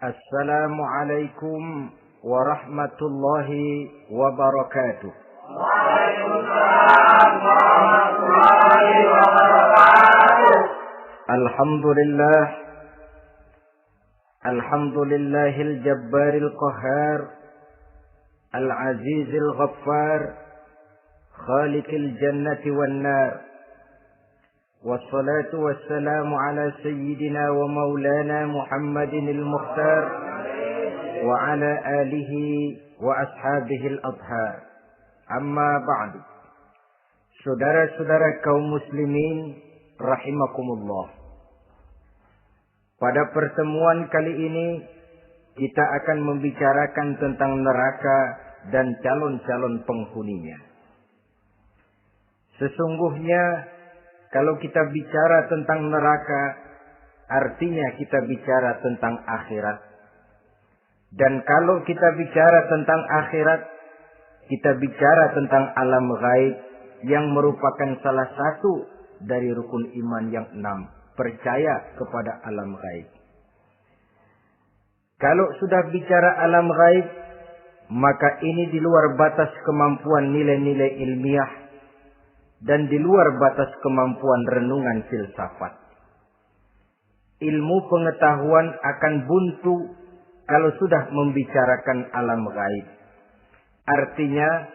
Assalamualaikum warahmatullahi wabarakatuh. Waalaikumsalam warahmatullahi wabarakatuh. Alhamdulillah. Alhamdulillahil jabbaril qahhar, al-azizil ghaffar, khaliqil jannati wan nar. Wassalatu wassalamu ala sayyidina wa maulana Muhammadinil Mukhtar wa ala alihi wa ashabihil adhar. Amma ba'du. Saudara-saudara kaum muslimin rahimakumullah. Pada pertemuan kali ini kita akan membicarakan tentang neraka dan calon-calon penghuninya. Sesungguhnya kalau kita bicara tentang neraka, artinya kita bicara tentang akhirat. Dan kalau kita bicara tentang akhirat, kita bicara tentang alam gaib yang merupakan salah satu dari rukun iman yang 6, percaya kepada alam gaib. Kalau sudah bicara alam gaib, maka ini di luar batas kemampuan nilai-nilai ilmiah dan di luar batas kemampuan renungan filsafat. Ilmu pengetahuan akan buntu kalau sudah membicarakan alam gaib. Artinya,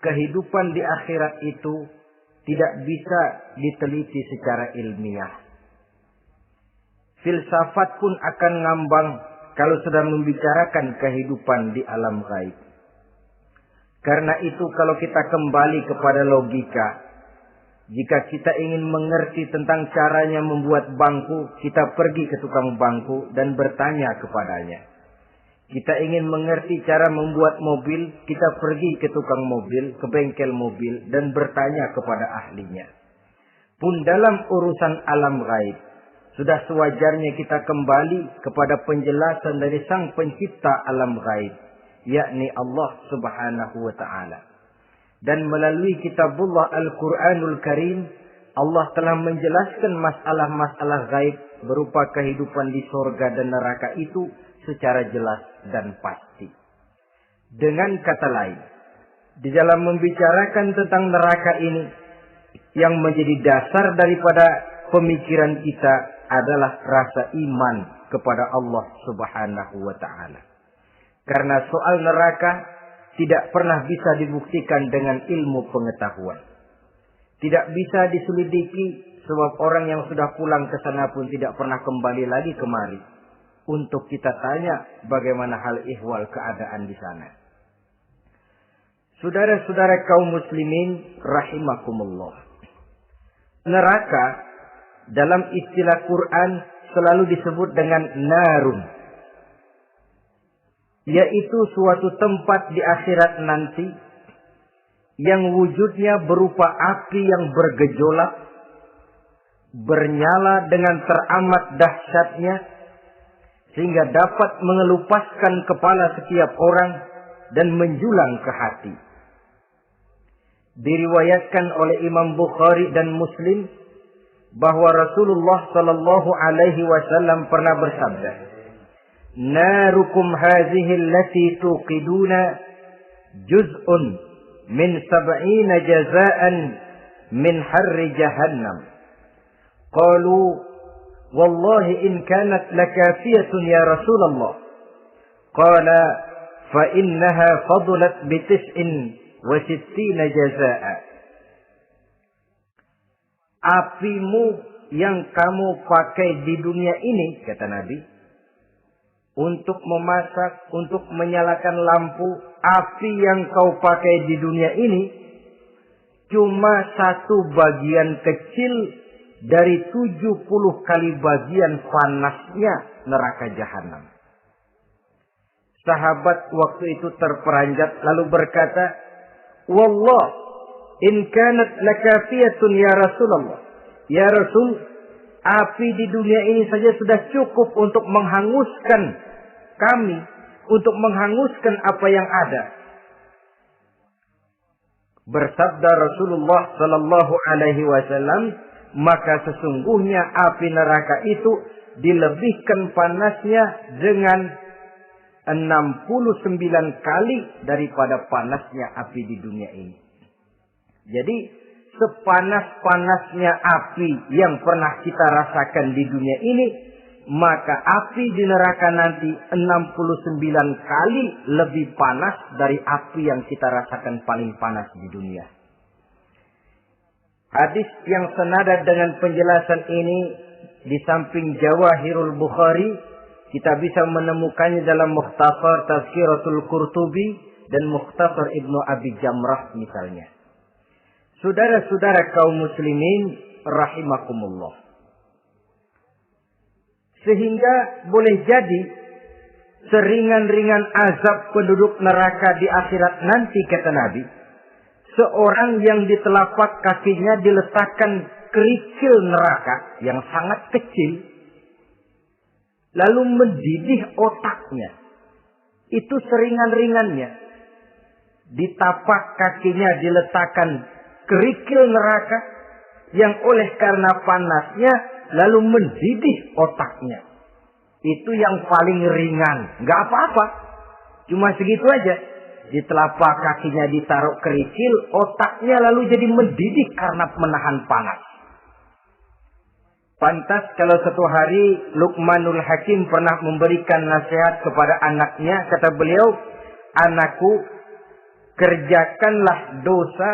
kehidupan di akhirat itu tidak bisa diteliti secara ilmiah. Filsafat pun akan ngambang kalau sudah membicarakan kehidupan di alam gaib. Karena itu kalau kita kembali kepada logika, jika kita ingin mengerti tentang caranya membuat bangku, kita pergi ke tukang bangku dan bertanya kepadanya. Kita ingin mengerti cara membuat mobil, kita pergi ke tukang mobil, ke bengkel mobil dan bertanya kepada ahlinya. Pun dalam urusan alam gaib, sudah sewajarnya kita kembali kepada penjelasan dari Sang Pencipta alam gaib, yakni Allah Subhanahu wa ta'ala. Dan melalui kitabullah Al-Quranul Karim, Allah telah menjelaskan masalah-masalah gaib berupa kehidupan di surga dan neraka itu secara jelas dan pasti. Dengan kata lain, di dalam membicarakan tentang neraka ini, yang menjadi dasar daripada pemikiran kita adalah rasa iman kepada Allah Subhanahu wa ta'ala. Karena soal neraka tidak pernah bisa dibuktikan dengan ilmu pengetahuan. Tidak bisa diselidiki sebab orang yang sudah pulang ke sana pun tidak pernah kembali lagi kemari untuk kita tanya bagaimana hal ihwal keadaan di sana. Saudara-saudara kaum muslimin rahimakumullah. Neraka dalam istilah Quran selalu disebut dengan narun, yaitu suatu tempat di akhirat nanti yang wujudnya berupa api yang bergejolak, bernyala dengan teramat dahsyatnya, sehingga dapat mengelupaskan kepala setiap orang dan menjulang ke hati. Diriwayatkan oleh Imam Bukhari dan Muslim bahwa Rasulullah sallallahu alaihi wasallam pernah bersabda, "Narukum hadhihi allati tuqiduna juz'un min 70 jazaan min harri jahannam." Qalu, "Wallahi in kanat lakafiyatun ya Rasulullah." Qala, "Fa innaha fadlat bi 69 jazaa." Apimu yang kamu pakai di dunia ini, kata Nabi, untuk memasak, untuk menyalakan lampu, api yang kau pakai di dunia ini cuma satu bagian kecil dari 70 kali bagian panasnya neraka jahanam. Sahabat waktu itu terperanjat lalu berkata, "Wallah, in kanat lakafiyatun ya Rasulullah." Ya Rasul, api di dunia ini saja sudah cukup untuk menghanguskan kami, untuk menghanguskan apa yang ada. Bersabda Rasulullah sallallahu alaihi wasallam, maka sesungguhnya api neraka itu dilebihkan panasnya dengan 69 kali daripada panasnya api di dunia ini. Jadi sepanas-panasnya api yang pernah kita rasakan di dunia ini, maka api di neraka nanti 69 kali lebih panas dari api yang kita rasakan paling panas di dunia. Hadis yang senada dengan penjelasan ini di samping Jawahirul Bukhari, kita bisa menemukannya dalam Mukhtasar Tazkiratul Qurtubi dan Mukhtasar Ibnu Abi Jamrah misalnya. Saudara-saudara kaum muslimin rahimakumullah. Sehingga boleh jadi seringan-ringan azab penduduk neraka di akhirat nanti, kata Nabi, seorang yang di telapak kakinya diletakkan kerikil neraka yang sangat kecil, lalu mendidih otaknya. Itu seringan-ringannya. Di tapak kakinya diletakkan kerikil neraka yang oleh karena panasnya lalu mendidih otaknya. Itu yang paling ringan. Nggak apa-apa. Cuma segitu aja. Di telapak kakinya ditaruh kerikil, otaknya lalu jadi mendidih karena menahan panas. Pantas kalau satu hari Luqmanul Hakim pernah memberikan nasihat kepada anaknya. Kata beliau, anakku, kerjakanlah dosa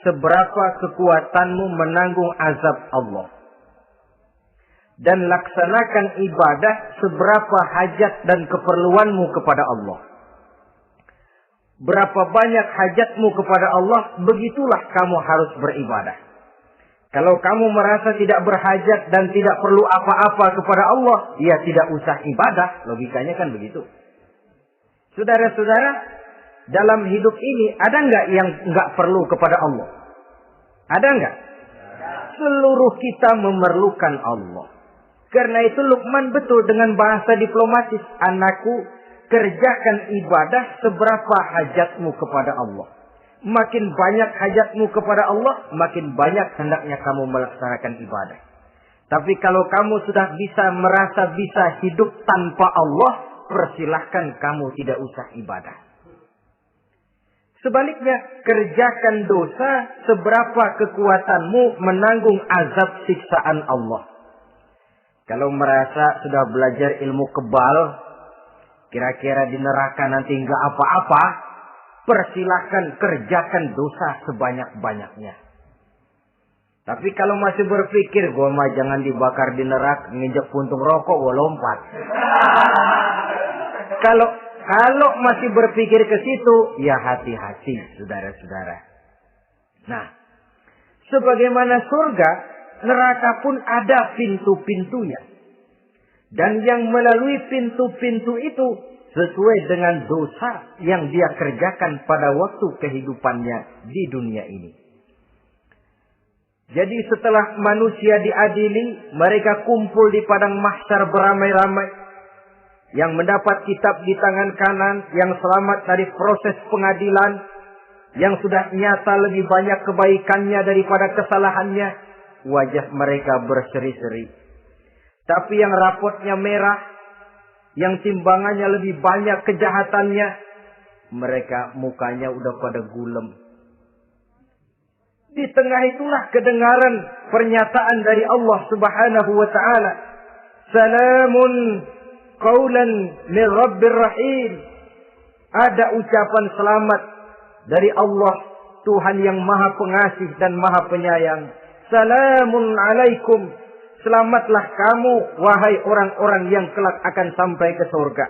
seberapa kekuatanmu menanggung azab Allah. Dan laksanakan ibadah seberapa hajat dan keperluanmu kepada Allah. Berapa banyak hajatmu kepada Allah, begitulah kamu harus beribadah. Kalau kamu merasa tidak berhajat dan tidak perlu apa-apa kepada Allah, ya tidak usah ibadah. Logikanya kan begitu. Saudara-saudara, dalam hidup ini ada nggak yang nggak perlu kepada Allah? Ada nggak? Seluruh kita memerlukan Allah. Karena itu Luqman betul dengan bahasa diplomatis. Anakku, kerjakan ibadah seberapa hajatmu kepada Allah. Makin banyak hajatmu kepada Allah, makin banyak hendaknya kamu melaksanakan ibadah. Tapi kalau kamu sudah bisa merasa bisa hidup tanpa Allah, persilahkan kamu tidak usah ibadah. Sebaliknya, kerjakan dosa seberapa kekuatanmu menanggung azab siksaan Allah. Kalau merasa sudah belajar ilmu kebal, kira-kira di neraka nanti nggak apa-apa, persilahkan kerjakan dosa sebanyak-banyaknya. Tapi kalau masih berpikir, gua mah jangan dibakar di neraka, nginjek puntung rokok, gua lompat. Kalau masih berpikir ke situ, ya hati-hati, saudara-saudara. Nah, sebagaimana surga, neraka pun ada pintu-pintunya. Dan yang melalui pintu-pintu itu sesuai dengan dosa yang dia kerjakan pada waktu kehidupannya di dunia ini. Jadi setelah manusia diadili, mereka kumpul di padang mahsyar beramai-ramai. Yang mendapat kitab di tangan kanan, yang selamat dari proses pengadilan, yang sudah nyata lebih banyak kebaikannya daripada kesalahannya, wajah mereka berseri-seri. Tapi yang rapotnya merah, yang timbangannya lebih banyak kejahatannya, mereka mukanya udah pada gulem. Di tengah itulah kedengaran pernyataan dari Allah Subhanahu wa taala. Salamun qaulan min Rabbir Rahim. Ada ucapan selamat dari Allah, Tuhan yang Maha Pengasih dan Maha Penyayang. Salamun alaikum. Selamatlah kamu, wahai orang-orang yang kelak akan sampai ke surga.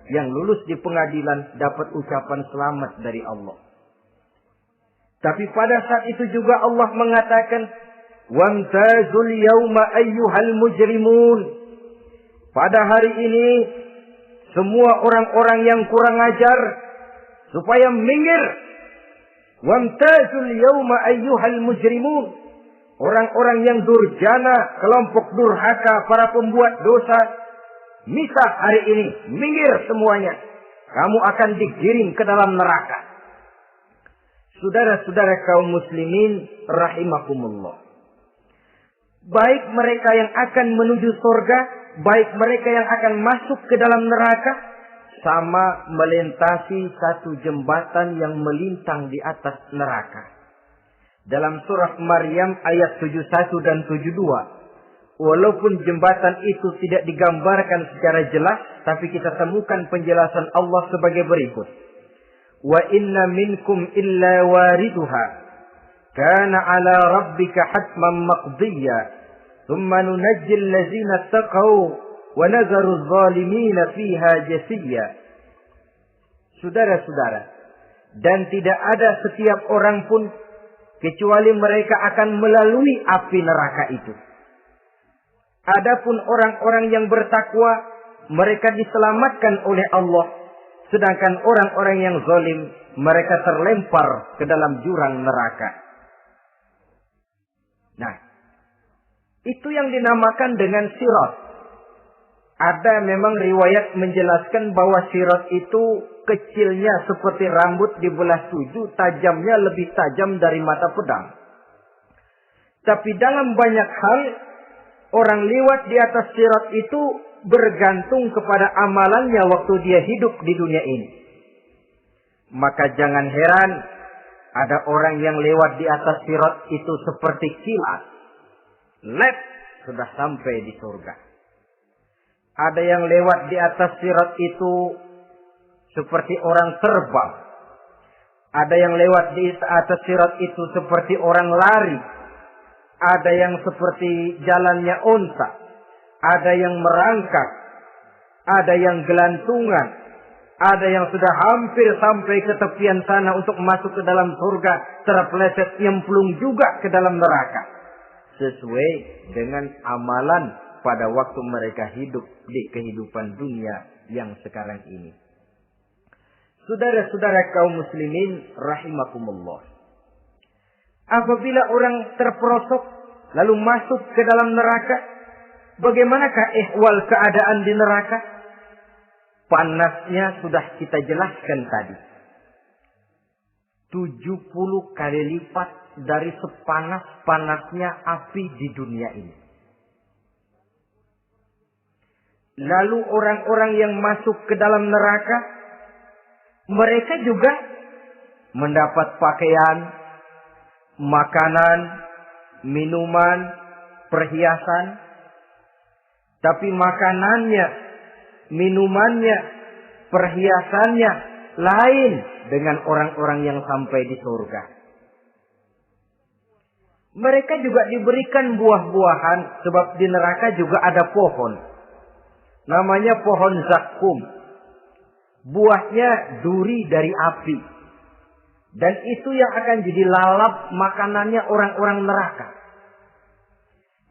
Yang lulus di pengadilan dapat ucapan selamat dari Allah. Tapi pada saat itu juga Allah mengatakan, wamtazul yawma ayyuhal mujrimun. Pada hari ini, semua orang-orang yang kurang ajar, supaya minggir. Wamtazul yawma ayyuhal mujrimun. Orang-orang yang durjana, kelompok durhaka, para pembuat dosa, misah hari ini, minggir semuanya. Kamu akan digiring ke dalam neraka. Saudara-saudara kaum muslimin rahimakumullah. baik mereka yang akan menuju surga, baik mereka yang akan masuk ke dalam neraka, sama melintasi satu jembatan yang melintang di atas neraka. Dalam surah Maryam ayat 71 dan 72, walaupun jembatan itu tidak digambarkan secara jelas, tapi kita temukan penjelasan Allah sebagai berikut. Wa inna minkum illa wariduha, kana ala rabbika hatman maqdiyya, thumma nunajjil ladzina taqaw wa nazaru adh-dhalimina fiha jasiyya. Saudara-saudara, dan tidak ada setiap orang pun kecuali mereka akan melalui api neraka itu. Adapun orang-orang yang bertakwa, mereka diselamatkan oleh Allah. Sedangkan orang-orang yang zalim, mereka terlempar ke dalam jurang neraka. Nah, itu yang dinamakan dengan sirat. Ada memang riwayat menjelaskan bahwa sirat itu kecilnya seperti rambut dibelah 7, tajamnya lebih tajam dari mata pedang. Tapi dalam banyak hal, orang lewat di atas sirat itu bergantung kepada amalannya waktu dia hidup di dunia ini. Maka jangan heran ada orang yang lewat di atas sirat itu seperti kilat. Lep, sudah sampai di surga. Ada yang lewat di atas sirat itu seperti orang terbang. Ada yang lewat di atas sirat itu seperti orang lari. Ada yang seperti jalannya unta. Ada yang merangkak. Ada yang gelantungan. Ada yang sudah hampir sampai ke tepian sana untuk masuk ke dalam surga. Terpeleset nyemplung juga ke dalam neraka. Sesuai dengan amalan pada waktu mereka hidup di kehidupan dunia yang sekarang ini. Saudara-saudara kaum muslimin rahimakumullah. Apabila orang terperosok lalu masuk ke dalam neraka, bagaimanakah ihwal keadaan di neraka? Panasnya sudah kita jelaskan tadi. 70 kali lipat dari sepanas-panasnya api di dunia ini. Lalu orang-orang yang masuk ke dalam neraka, mereka juga mendapat pakaian, makanan, minuman, perhiasan. Tapi makanannya, minumannya, perhiasannya lain dengan orang-orang yang sampai di surga. Mereka juga diberikan buah-buahan, sebab di neraka juga ada pohon. Namanya pohon zakum. Buahnya duri dari api. Dan itu yang akan jadi lalap makanannya orang-orang neraka.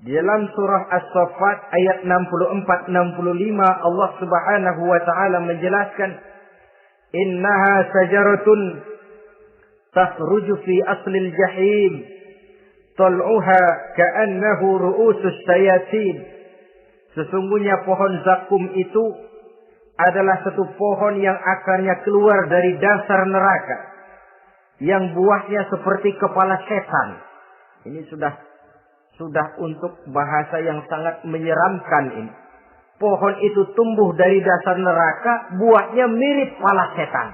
Di dalam surah As-Saffat ayat 64-65 Allah Subhanahu wa taala menjelaskan, "Innaha sajaratun takhruju fi aslil jahim, tal'uha ka'annahu ru'usus sayatin." Sesungguhnya pohon zakum itu adalah satu pohon yang akarnya keluar dari dasar neraka, yang buahnya seperti kepala setan. Ini sudah untuk bahasa yang sangat menyeramkan ini. Pohon itu tumbuh dari dasar neraka, buahnya mirip kepala setan.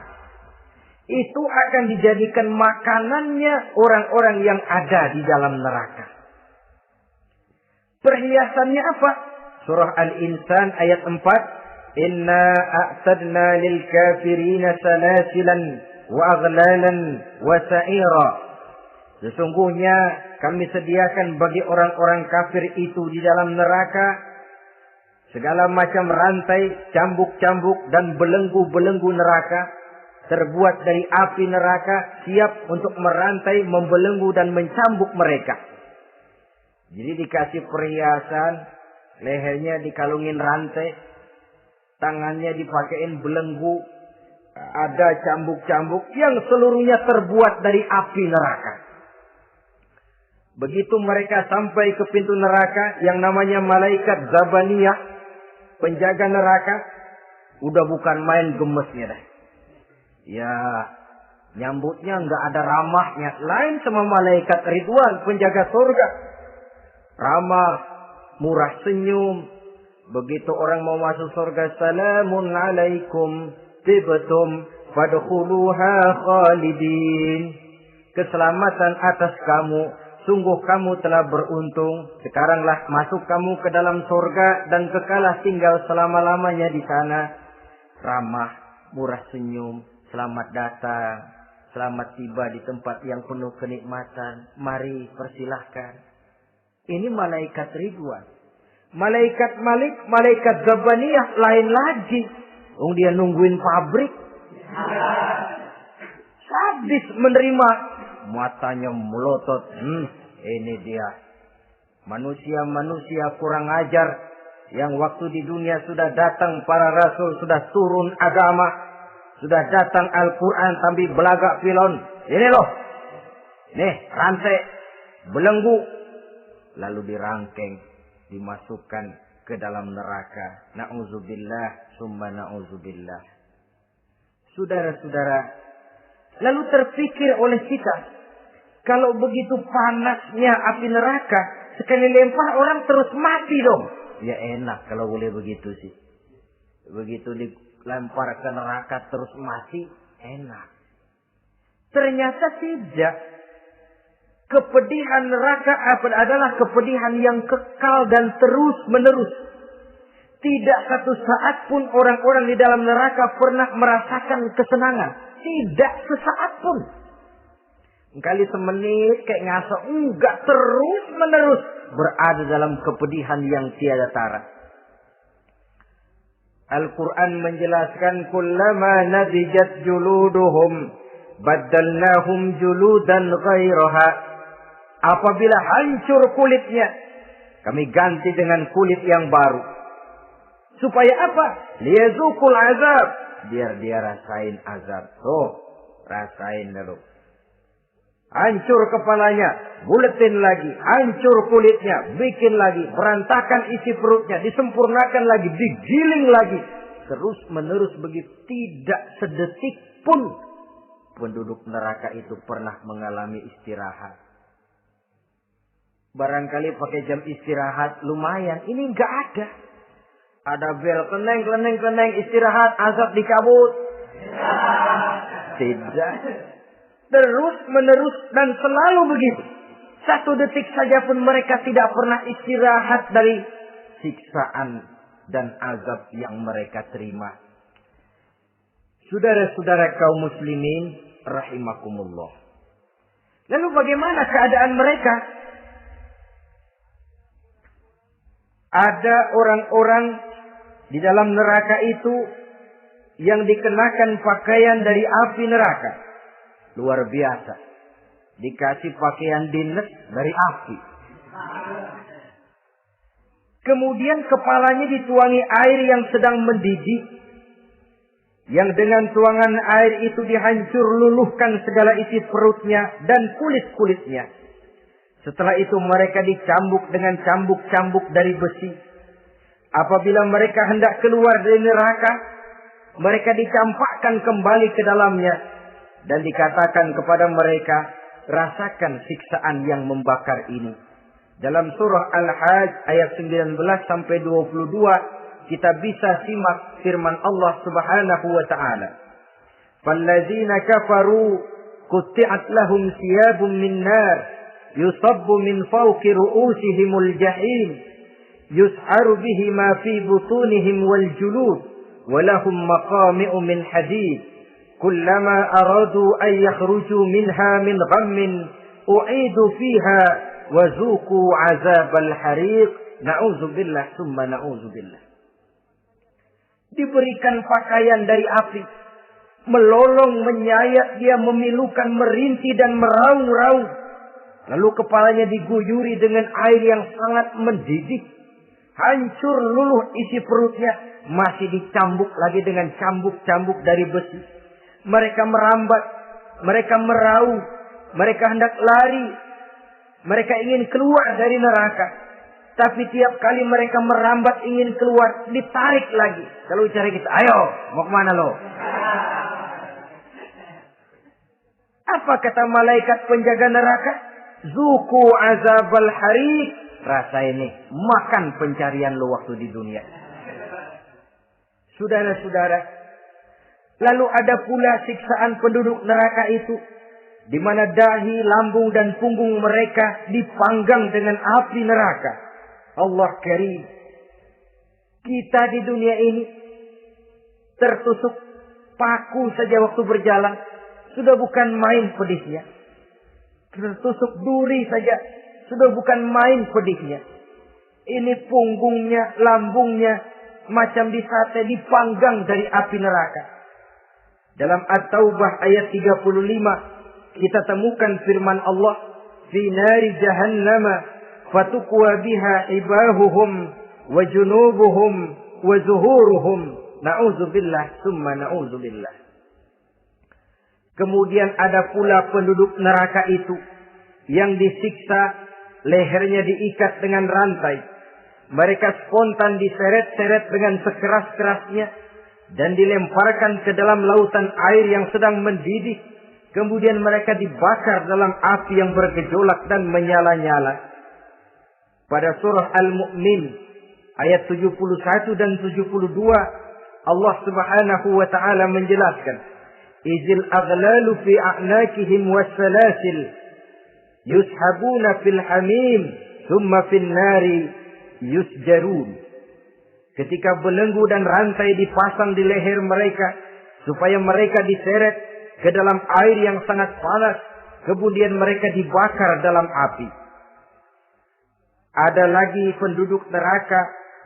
Itu akan dijadikan makanannya orang-orang yang ada di dalam neraka. Perhiasannya apa? Surah Al-Insan ayat 4. Inna a'tadna lil kafirina salasilan wa aghlalan wa sa'ira. Sesungguhnya kami sediakan bagi orang-orang kafir itu di dalam neraka segala macam rantai, cambuk-cambuk dan belenggu-belenggu neraka terbuat dari api neraka, siap untuk merantai, membelenggu dan mencambuk mereka. Jadi dikasih perhiasan, lehernya dikalungin rantai, tangannya dipakein belenggu, ada cambuk-cambuk yang seluruhnya terbuat dari api neraka. Begitu mereka sampai ke pintu neraka yang namanya malaikat Zabaniyah, penjaga neraka, udah bukan main gemesnya dah. Ya, nyambutnya nggak ada ramahnya, lain sama malaikat Ridwan, penjaga surga. ramah, murah senyum. Begitu orang mau masuk surga, salamun alaikum tibtum fadkhuluha khalidin. Keselamatan atas kamu, sungguh kamu telah beruntung. Sekaranglah masuk kamu ke dalam surga dan kekalah tinggal selama-lamanya di sana. Ramah, murah senyum, selamat datang, selamat tiba di tempat yang penuh kenikmatan. Mari persilahkan. Ini malaikat Ridwan. Malaikat Malik, malaikat Zabaniyah lain lagi. Dia nungguin pabrik. Sadis menerima. Matanya melotot. Ini dia. Manusia-manusia kurang ajar. Yang waktu di dunia sudah datang para rasul. Sudah turun agama. Sudah datang Al-Quran tapi belagak pilon. Ini loh. Nih rantai. Belenggu. Lalu dirangkeng. Dimasukkan ke dalam neraka. Na'udzubillah. Summa na'udzubillah. Saudara-saudara. Lalu terpikir oleh kita. Kalau begitu panasnya api neraka. Sekali lempar orang terus mati dong. Ya enak kalau boleh begitu sih. Begitu dilempar ke neraka terus mati. Enak. Ternyata tidak. Kepedihan neraka adalah kepedihan yang kekal dan terus menerus. Tidak satu saat pun orang-orang di dalam neraka pernah merasakan kesenangan. Tidak sesaat pun. Kali semenit kayak ngaso. Enggak, terus menerus berada dalam kepedihan yang tiada tara. Al-Quran menjelaskan. Kullama nadijat juluduhum baddalnahum juludan ghairaha. Apabila hancur kulitnya, kami ganti dengan kulit yang baru. Supaya apa? Liyazukul azab. Biar dia rasain azab. Tuh, rasain dulu. Hancur kepalanya, buletin lagi. Hancur kulitnya, bikin lagi. Berantakan isi perutnya, disempurnakan lagi, digiling lagi. Terus menerus begitu. Tidak sedetik pun penduduk neraka itu pernah mengalami istirahat. Barangkali pakai jam istirahat lumayan. Ini enggak ada. Ada bel keneng istirahat, azab dicabut. Tidak. Terus menerus dan selalu begitu. Satu detik saja pun mereka tidak pernah istirahat dari siksaan dan azab yang mereka terima. Saudara-saudara kaum muslimin rahimakumullah. Lalu bagaimana keadaan mereka? Ada orang-orang di dalam neraka itu yang dikenakan pakaian dari api neraka. Luar biasa. Dikasih pakaian dinas dari api. Kemudian kepalanya dituangi air yang sedang mendidih. Yang dengan tuangan air itu dihancur luluhkan segala isi perutnya dan kulit-kulitnya. Setelah itu mereka dicambuk dengan cambuk-cambuk dari besi. Apabila mereka hendak keluar dari neraka, mereka dicampakkan kembali ke dalamnya. Dan dikatakan kepada mereka, rasakan siksaan yang membakar ini. Dalam surah Al-Hajj ayat 19 sampai 22, kita bisa simak firman Allah Subhanahu wa taala. Fallazina kafaru qutti'at lahum thiyabun min nar yusabbu min fawqi ru'usihimul jahim yus'aru bihi ma fi butunihim wal julud wa lahum maqami'u min hadid kullama aradu an yakhruju minha min ghammin u'idu fiha wa zuqu 'azabal hariq na'udzubillah summa na'udzubillah. Diberikan pakaian dari api, melolong, menyayat, dia memilukan, merintih dan meraung-raung. Lalu kepalanya diguyuri dengan air yang sangat mendidih. Hancur luluh isi perutnya. Masih dicambuk lagi dengan cambuk-cambuk dari besi. Mereka merambat. Mereka meraung. Mereka hendak lari. Mereka ingin keluar dari neraka. Tapi tiap kali mereka merambat ingin keluar, ditarik lagi. Kalau bicara kita, ayo, mau kemana lo? Apa kata malaikat penjaga neraka? Zuku azabal hariq, rasa ini makan pencarian lu waktu di dunia. Saudara-saudara, lalu ada pula siksaan penduduk neraka itu, di mana dahi, lambung dan punggung mereka dipanggang dengan api neraka. Allah karim. Kita di dunia ini tertusuk paku saja waktu berjalan sudah bukan main pedihnya. Tertusuk duri saja sudah bukan main pedihnya. Ini punggungnya, lambungnya macam disate, dipanggang dari api neraka. Dalam At-Taubah ayat 35 kita temukan firman Allah, "Fi nari jahannam fatukwa biha ibahuhum wa junubuhum wa zuhuruhum." Na'udzubillah summa na'udzubillah. Kemudian ada pula penduduk neraka itu yang disiksa, lehernya diikat dengan rantai. Mereka spontan diseret-seret dengan sekeras-kerasnya dan dilemparkan ke dalam lautan air yang sedang mendidih. Kemudian mereka dibakar dalam api yang bergejolak dan menyala-nyala. Pada surah Al-Mu'min ayat 71 dan 72 Allah Subhanahu wa taala menjelaskan, "Izil aghlalu fi a'nakihim wassalasil yushabuna fil hamim thumma fil nari yusjarun." Ketika belenggu dan rantai dipasang di leher mereka supaya mereka diseret ke dalam air yang sangat panas, kemudian mereka dibakar dalam api. Ada lagi penduduk neraka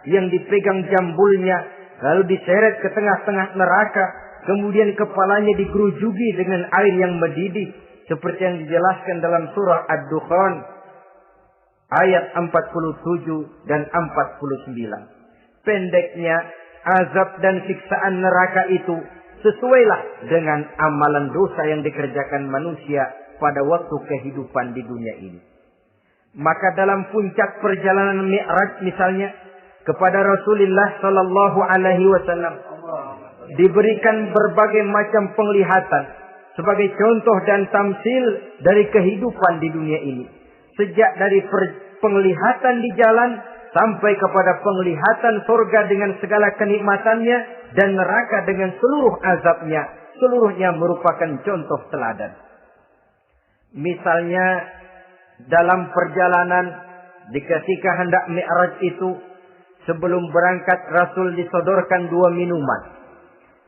yang dipegang jambulnya lalu diseret ke tengah-tengah neraka, kemudian kepalanya digerujugi dengan air yang mendidih seperti yang dijelaskan dalam surah Ad-Dukhan ayat 47 dan 49. Pendeknya, azab dan siksaan neraka itu sesuailah dengan amalan dosa yang dikerjakan manusia pada waktu kehidupan di dunia ini. Maka dalam puncak perjalanan Mi'raj misalnya, kepada Rasulullah sallallahu alaihi wasallam diberikan berbagai macam penglihatan sebagai contoh dan tamsil dari kehidupan di dunia ini. Sejak dari penglihatan di jalan sampai kepada penglihatan surga dengan segala kenikmatannya dan neraka dengan seluruh azabnya, seluruhnya merupakan contoh teladan. Misalnya dalam perjalanan ketika hendak Mi'raj itu, sebelum berangkat Rasul disodorkan 2 minuman.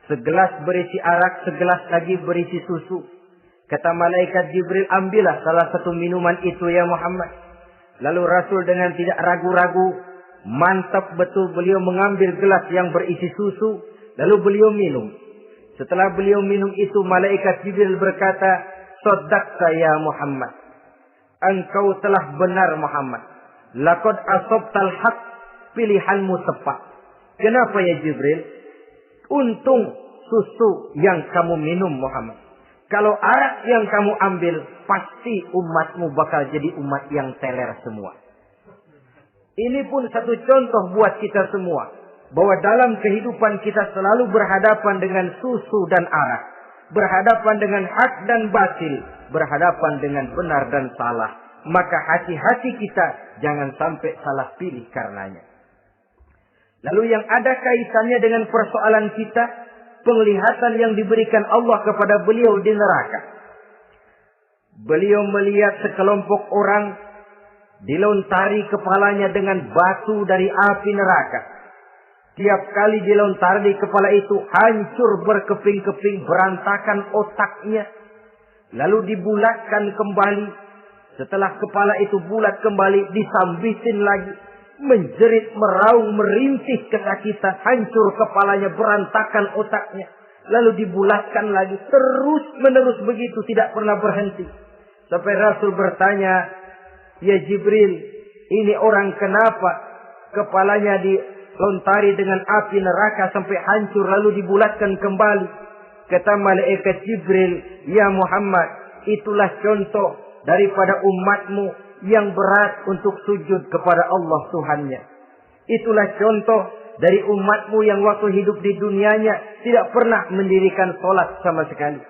Segelas berisi arak, segelas lagi berisi susu. Kata malaikat Jibril, "Ambillah salah satu minuman itu ya Muhammad." Lalu Rasul dengan tidak ragu-ragu, mantap betul beliau mengambil gelas yang berisi susu, lalu beliau minum. Setelah beliau minum itu, malaikat Jibril berkata, "Shaddaqta ya Muhammad." Engkau telah benar Muhammad. Laqad asabtal haqq, pilihanmu tepat. Kenapa ya Jibril? Untung susu yang kamu minum Muhammad. Kalau arak yang kamu ambil, pasti umatmu bakal jadi umat yang teler semua. Ini pun satu contoh buat kita semua, bahwa dalam kehidupan kita selalu berhadapan dengan susu dan arak, berhadapan dengan hak dan batil, berhadapan dengan benar dan salah. Maka hati-hati kita jangan sampai salah pilih karenanya. Lalu yang ada kaitannya dengan persoalan kita, penglihatan yang diberikan Allah kepada beliau di neraka. Beliau melihat sekelompok orang dilontari kepalanya dengan batu dari api neraka. Tiap kali dilontari kepala itu hancur berkeping-keping, berantakan otaknya. Lalu dibulatkan kembali. Setelah kepala itu bulat kembali, disambitin lagi. Menjerit, meraung, merintih kesakitan, hancur kepalanya, berantakan otaknya. Lalu dibulatkan lagi, terus menerus begitu, tidak pernah berhenti. Sampai Rasul bertanya, "Ya Jibril, ini orang kenapa kepalanya dilontari dengan api neraka sampai hancur lalu dibulatkan kembali?" Kata malaikat Jibril, "Ya Muhammad, itulah contoh daripada umatmu yang berat untuk sujud kepada Allah Tuhannya. Itulah contoh dari umatmu yang waktu hidup di dunianya tidak pernah mendirikan sholat sama sekali.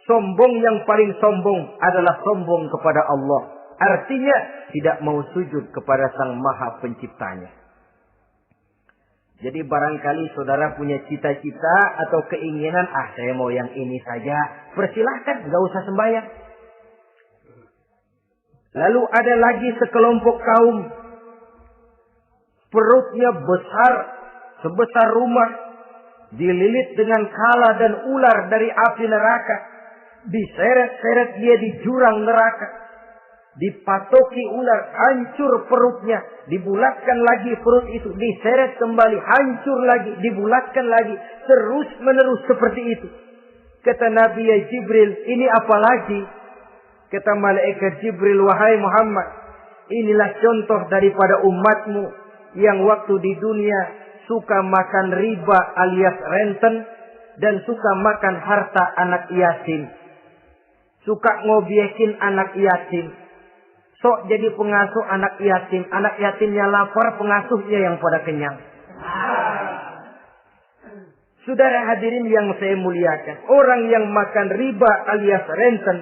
Sombong yang paling sombong adalah sombong kepada Allah. Artinya tidak mau sujud kepada Sang Maha Penciptanya. Jadi barangkali saudara punya cita-cita atau keinginan, saya mau yang ini saja. Persilahkan, nggak usah sembahyang. Lalu ada lagi sekelompok kaum. Perutnya besar, sebesar rumah. Dililit dengan kala dan ular dari api neraka. Diseret-seret dia di jurang neraka. Dipatoki ular, hancur perutnya. Dibulatkan lagi perut itu. Diseret kembali, hancur lagi. Dibulatkan lagi. Terus menerus seperti itu. Kata Nabi Jibril, ini apa lagi? Kata malaikat Jibril, wahai Muhammad, inilah contoh daripada umatmu yang waktu di dunia suka makan riba alias renten dan suka makan harta anak yatim. Suka ngobyekin anak yatim. Sok jadi pengasuh anak yatim. Anak yatimnya lapar, pengasuhnya yang pada kenyang. Saudara hadirin yang saya muliakan. Orang yang makan riba alias renten.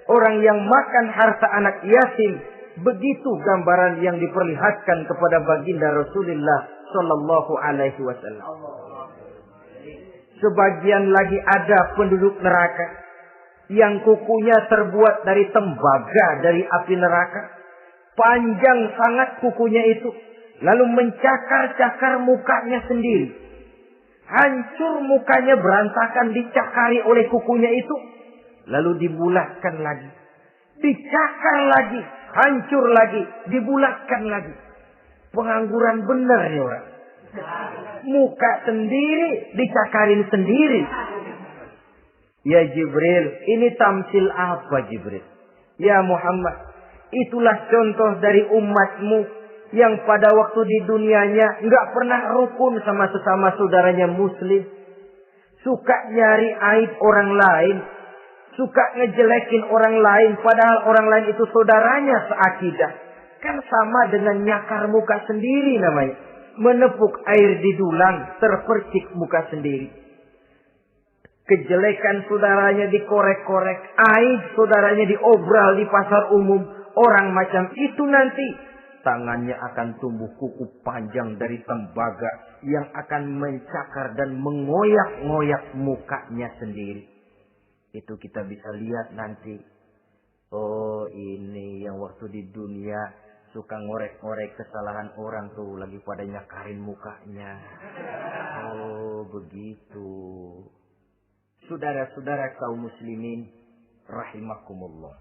Orang yang makan harta anak yatim. Begitu gambaran yang diperlihatkan kepada baginda Rasulullah Sallallahu Alaihi Wasallam. Sebagian lagi ada penduduk neraka yang kukunya terbuat dari tembaga dari api neraka. Panjang sangat kukunya itu. Lalu mencakar-cakar mukanya sendiri. Hancur mukanya, berantakan, dicakari oleh kukunya itu. Lalu dibulatkan lagi. Dicakar lagi. Hancur lagi. Dibulatkan lagi. Pengangguran benar ya orang. Muka sendiri, dicakarin sendiri. Ya Jibril, ini tamsil apa Jibril? Ya Muhammad, itulah contoh dari umatmu yang pada waktu di dunianya enggak pernah rukun sama sesama saudaranya muslim. Suka nyari aib orang lain. Suka ngejelekin orang lain, padahal orang lain itu saudaranya seakidah. Kan sama dengan nyakar muka sendiri namanya. Menepuk air di dulang, terpercik muka sendiri. Kejelekan saudaranya dikorek-korek. Aib saudaranya diobral di pasar umum. Orang macam itu nanti tangannya akan tumbuh kuku panjang dari tembaga yang akan mencakar dan mengoyak-ngoyak mukanya sendiri. Itu kita bisa lihat nanti. Oh, ini yang waktu di dunia suka ngorek-ngorek kesalahan orang tuh lagi pada nyakarin mukanya. Oh, begitu. Saudara-saudara kaum muslimin rahimakumullah.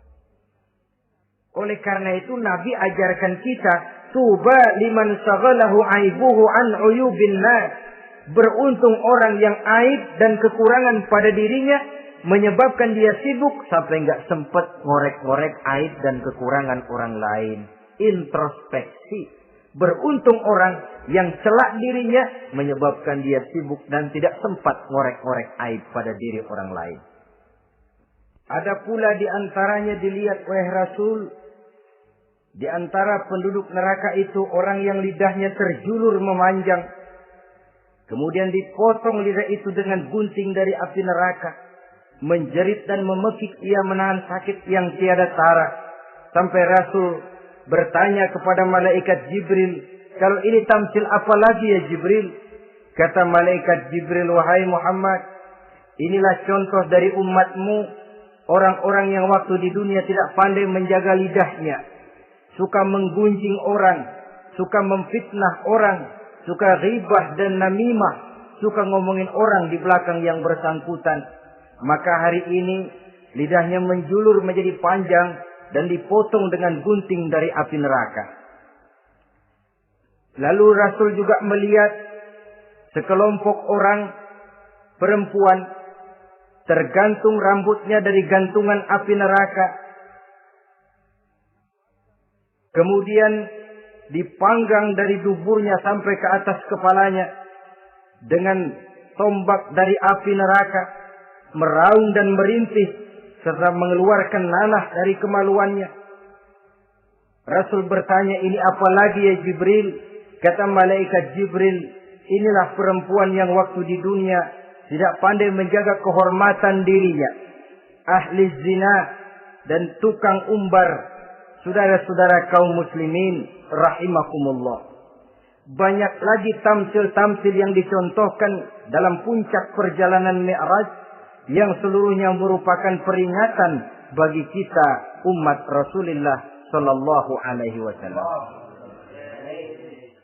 Oleh karena itu Nabi ajarkan kita, tuba liman shaghalahu aibuhu an uyubin nas. Beruntung orang yang aib dan kekurangan pada dirinya menyebabkan dia sibuk sampai enggak sempat ngorek-ngorek aib dan kekurangan orang lain. Introspeksi. Beruntung orang yang celak dirinya menyebabkan dia sibuk dan tidak sempat ngorek-ngorek aib pada diri orang lain. Ada pula di antaranya dilihat oleh Rasul. Di antara penduduk neraka itu orang yang lidahnya terjulur memanjang. Kemudian dipotong lidah itu dengan gunting dari api neraka. Menjerit dan memekik ia menahan sakit yang tiada tara. Sampai Rasul bertanya kepada malaikat Jibril, kalau ini tamsil apa lagi ya Jibril? Kata malaikat Jibril, wahai Muhammad, inilah contoh dari umatmu, orang-orang yang waktu di dunia tidak pandai menjaga lidahnya, suka menggunjing orang, suka memfitnah orang, suka ghibah dan namimah, suka ngomongin orang di belakang yang bersangkutan. Maka hari ini lidahnya menjulur menjadi panjang dan dipotong dengan gunting dari api neraka. Lalu Rasul juga melihat sekelompok orang perempuan tergantung rambutnya dari gantungan api neraka. Kemudian dipanggang dari duburnya sampai ke atas kepalanya dengan tombak dari api neraka, meraung dan merintih serta mengeluarkan nanah dari kemaluannya. Rasul bertanya, ini apa lagi ya Jibril? Kata malaikat Jibril, inilah perempuan yang waktu di dunia tidak pandai menjaga kehormatan dirinya. Ahli zina dan tukang umbar saudara-saudara kaum muslimin rahimakumullah, banyak lagi tamsil-tamsil yang dicontohkan dalam puncak perjalanan Mi'raj yang seluruhnya merupakan peringatan bagi kita umat Rasulullah sallallahu alaihi wasallam.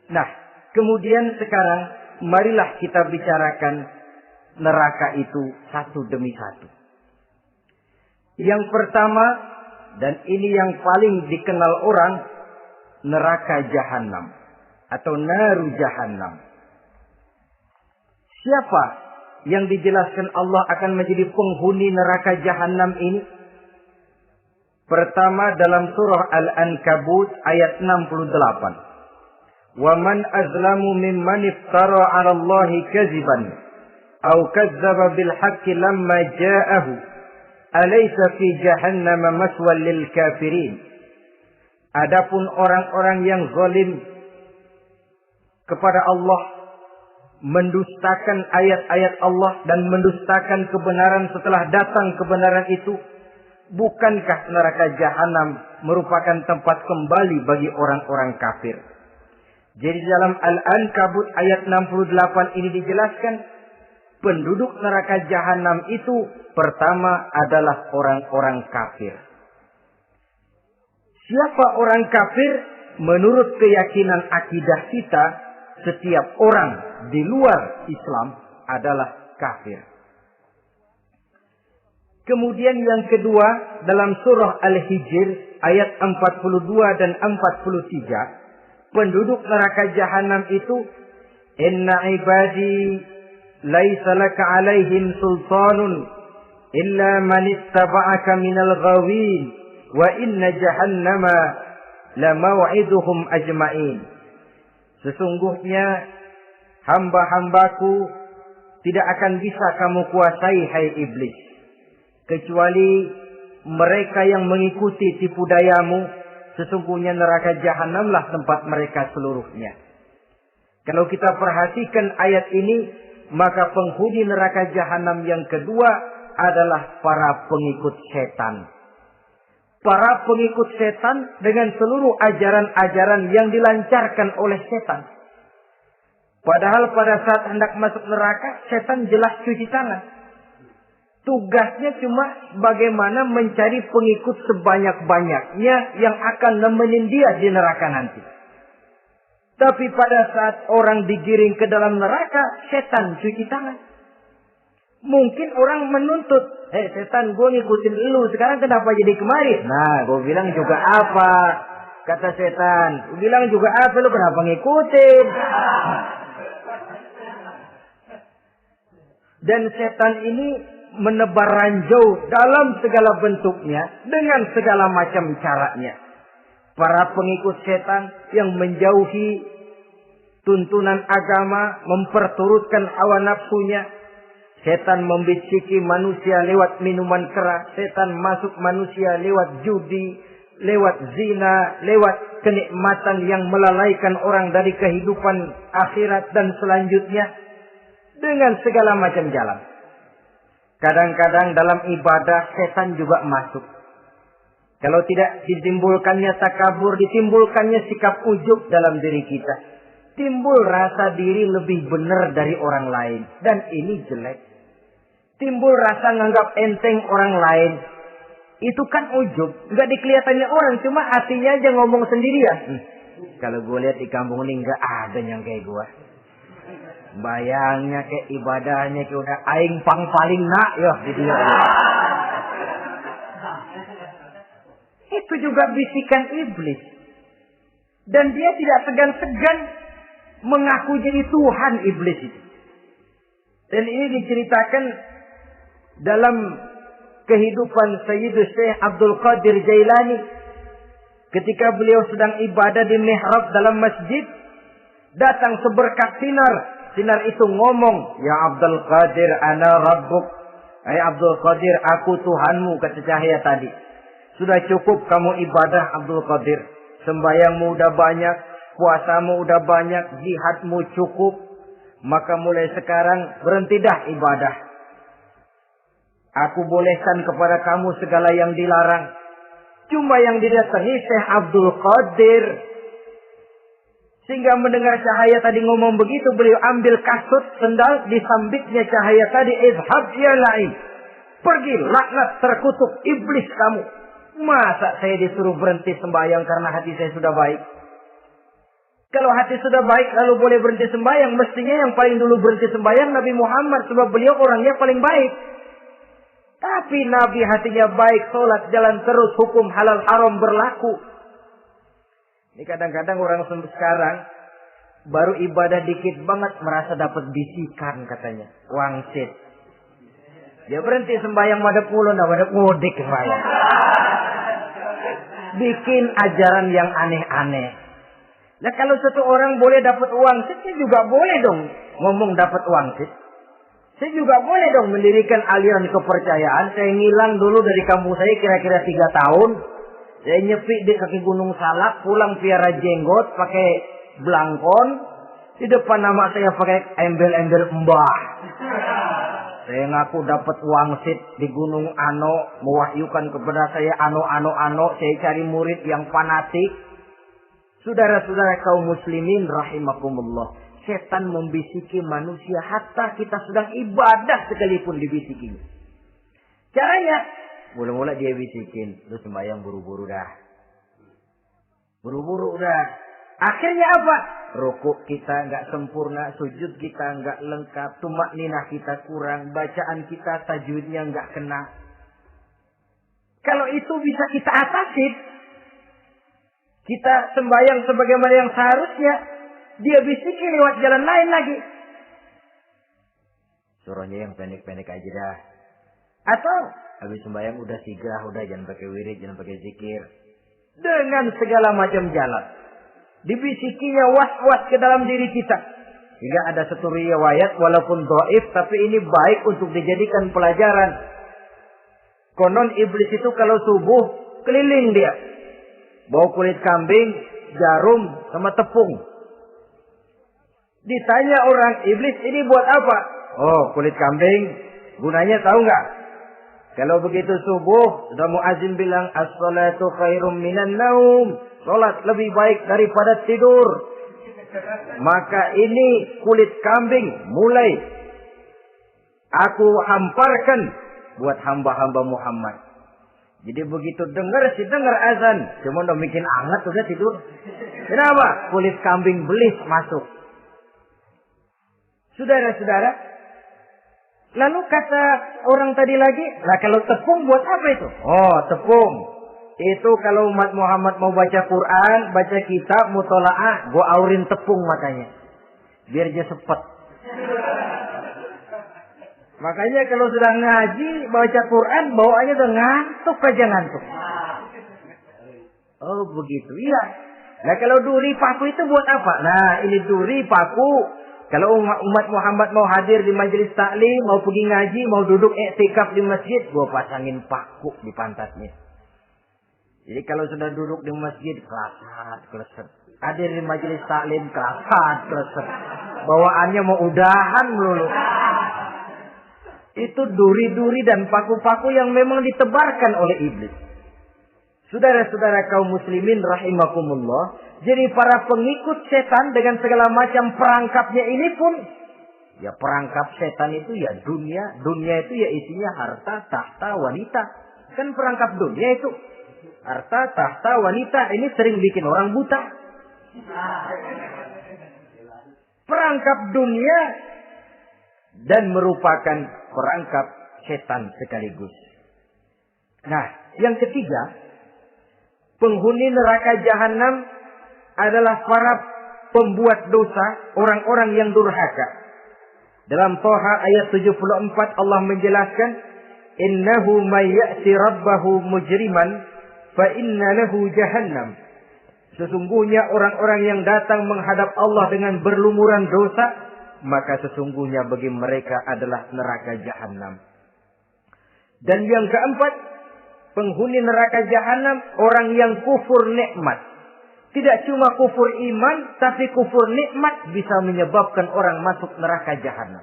Nah, kemudian sekarang marilah kita bicarakan neraka itu satu demi satu. Yang pertama, dan ini yang paling dikenal orang, neraka Jahannam atau naru Jahannam. Siapa yang dijelaskan Allah akan menjadi penghuni neraka Jahannam ini? Pertama dalam surah Al-Ankabut ayat 68. Wa man azlamu mimman iftara 'ala Allahi kadziban aw kadzdzaba bil haqqi lamma ja'ahu alaysa fi jahannam maswal lil kafirin. Adapun orang-orang yang zalim kepada Allah, mendustakan ayat-ayat Allah dan mendustakan kebenaran setelah datang kebenaran itu, bukankah neraka Jahannam merupakan tempat kembali bagi orang-orang kafir? Jadi dalam Al-Ankabut ayat 68 ini dijelaskan, penduduk neraka Jahannam itu pertama adalah orang-orang kafir. Siapa orang kafir? Menurut keyakinan akidah kita, setiap orang di luar Islam adalah kafir. Kemudian yang kedua dalam surah Al-Hijr ayat 42 dan 43, penduduk neraka Jahannam itu, inna ibadi laisa laka alaihim sultanun illa man ittaba'aka minal ghawin wa inna jahannama lamaw'iduhum ajma'in. Sesungguhnya hamba-hambaku tidak akan bisa kamu kuasai, hai iblis, kecuali mereka yang mengikuti tipu dayamu. Sesungguhnya neraka Jahannamlah tempat mereka seluruhnya. Kalau kita perhatikan ayat ini, maka penghuni neraka Jahannam yang kedua adalah para pengikut setan. Para pengikut setan dengan seluruh ajaran-ajaran yang dilancarkan oleh setan. Padahal pada saat hendak masuk neraka, setan jelas cuci tangan. Tugasnya cuma bagaimana mencari pengikut sebanyak-banyaknya yang akan nemenin dia di neraka nanti. Tapi pada saat orang digiring ke dalam neraka, setan cuci tangan. Mungkin orang menuntut, setan, gue ngikutin lu, sekarang kenapa jadi kemari? Nah, gue bilang juga apa? Kata setan, gue bilang juga apa, lu kenapa ngikutin? Dan setan ini menebar ranjau dalam segala bentuknya, dengan segala macam caranya. Para pengikut setan yang menjauhi tuntunan agama, memperturutkan hawa nafsunya. Setan membiciki manusia lewat minuman keras. Setan masuk manusia lewat judi, lewat zina, lewat kenikmatan yang melalaikan orang dari kehidupan akhirat dan selanjutnya. Dengan segala macam jalan. Kadang-kadang dalam ibadah setan juga masuk. Kalau tidak ditimbulkannya takabur, ditimbulkannya sikap ujub dalam diri kita. Timbul rasa diri lebih benar dari orang lain. Dan ini jelek. Timbul rasa nganggap enteng orang lain. Itu kan ujub. Nggak dikelihatannya orang. Cuma hatinya aja ngomong sendirian. Kalau gue lihat di kampung ini nggak ada yang kayak gue. Bayangnya kayak ibadahnya kayak udah aing pang paling nak ya di dia. Itu juga bisikan iblis. Dan dia tidak segan-segan mengaku jadi Tuhan iblis itu. Dan ini diceritakan dalam kehidupan Sayyidus Syekh Abdul Qadir Jailani. Ketika beliau sedang ibadah di mihrab dalam masjid, datang seberkas sinar. Sinar itu ngomong, ya Abdul Qadir, ana rabbuk. Hai Abdul Qadir, aku Tuhanmu, kata cahaya tadi. Sudah cukup kamu ibadah Abdul Qadir. Sembayangmu udah banyak, puasamu udah banyak, jihadmu cukup. Maka mulai sekarang berhenti dah ibadah. Aku bolehkan kepada kamu segala yang dilarang. Cuma yang didatangi Syekh Abdul Qadir. Sehingga mendengar cahaya tadi ngomong begitu, beliau ambil kasut sendal, disambitnya cahaya tadi, izhab ya la'in. Pergi, laknat, terkutuk, iblis kamu. Masa saya disuruh berhenti sembahyang karena hati saya sudah baik? Kalau hati sudah baik lalu boleh berhenti sembahyang, mestinya yang paling dulu berhenti sembahyang Nabi Muhammad, sebab beliau orangnya paling baik. Tapi Nabi hatinya baik, sholat jalan terus, hukum halal haram berlaku. Ini kadang-kadang orang sekarang baru ibadah dikit banget merasa dapat bisikan katanya, wangsit. Dia berhenti sembahyang madep mulu, nah madep mudik sembahyang. Bikin ajaran yang aneh-aneh. Nah kalau satu orang boleh dapat wangsit, saya juga boleh dong ngomong dapat wangsit. Saya juga boleh dong mendirikan aliran kepercayaan. Saya ngilang dulu dari kampung saya kira-kira 3 tahun. Saya nyepi di kaki Gunung Salak, pulang piara jenggot, pakai belangkon. Di depan nama saya pakai embel-embel mbah. Saya ngaku dapat wangsit di Gunung Ano, mewahyukan kepada saya ano. Saya cari murid yang fanatik. Saudara-saudara kaum muslimin rahimakumullah. Setan membisiki manusia hatta kita sedang ibadah sekalipun dibisikin. Caranya, mula-mula dia bisikin, lu sembahyang buru-buru dah. Buru-buru udah. Akhirnya apa? Rukuk kita nggak sempurna, sujud kita nggak lengkap, tumakninah kita kurang, bacaan kita tajwidnya nggak kena. Kalau itu bisa kita atasi, kita sembahyang sebagaimana yang seharusnya, dia bisiki lewat jalan lain lagi. Suruhnya yang pendek-pendek aja dah. Atau habis sembahyang udah sigrah, udah jangan pakai wirid, jangan pakai zikir. Dengan segala macam jalan. Dibisikinya was-was ke dalam diri kita. Hingga ada satu riwayat walaupun dhaif tapi ini baik untuk dijadikan pelajaran. Konon iblis itu kalau subuh keliling dia. Bawa kulit kambing, jarum sama tepung. Ditanya orang, iblis ini buat apa? Oh, kulit kambing. Gunanya tahu nggak? Kalau begitu subuh, sudah muazin bilang, as-salatu khairum minan naum. Salat lebih baik daripada tidur. Maka ini kulit kambing mulai aku hamparkan buat hamba-hamba Muhammad. Jadi begitu dengar azan, cuma udah bikin anget udah tidur. Kenapa? Kulit kambing belis masuk. Saudara-saudara, lalu kata orang tadi lagi, lah kalau tepung buat apa itu? Oh, tepung. Itu kalau umat Muhammad mau baca Quran, baca kitab, mutola'ah, gua aurin tepung matanya. Biar dia sepet. Makanya kalau sudah ngaji, baca Quran, bawaannya udah ngantuk aja ngantuk. Oh begitu, iya. Nah kalau duri paku itu buat apa? Nah ini duri paku. Kalau umat Muhammad mau hadir di majelis taklim, mau pergi ngaji, mau duduk iktikaf di masjid, gua pasangin paku di pantatnya. Jadi kalau sudah duduk di masjid, keleset. Hadir di majelis taklim, keleset. Bawaannya mau udahan melulu. Itu duri-duri dan paku-paku yang memang ditebarkan oleh iblis. Saudara-saudara kaum muslimin rahimakumullah. Jadi para pengikut setan dengan segala macam perangkapnya ini pun. Ya perangkap setan itu ya dunia. Dunia itu ya isinya harta, tahta, wanita. Kan perangkap dunia itu. Harta, tahta, wanita. Ini sering bikin orang buta. Perangkap dunia. Dan merupakan perangkap setan sekaligus. Nah, yang ketiga. Penghuni neraka jahanam adalah para pembuat dosa, orang-orang yang durhaka. Dalam Toha ayat 74 Allah menjelaskan, innahu may ya'ti rabbahu mujriman fa inna lahu jahannam. Sesungguhnya orang-orang yang datang menghadap Allah dengan berlumuran dosa, maka sesungguhnya bagi mereka adalah neraka jahanam. Dan yang keempat, penghuni neraka jahanam orang yang kufur nikmat. Tidak cuma kufur iman, tapi kufur nikmat bisa menyebabkan orang masuk neraka jahanam.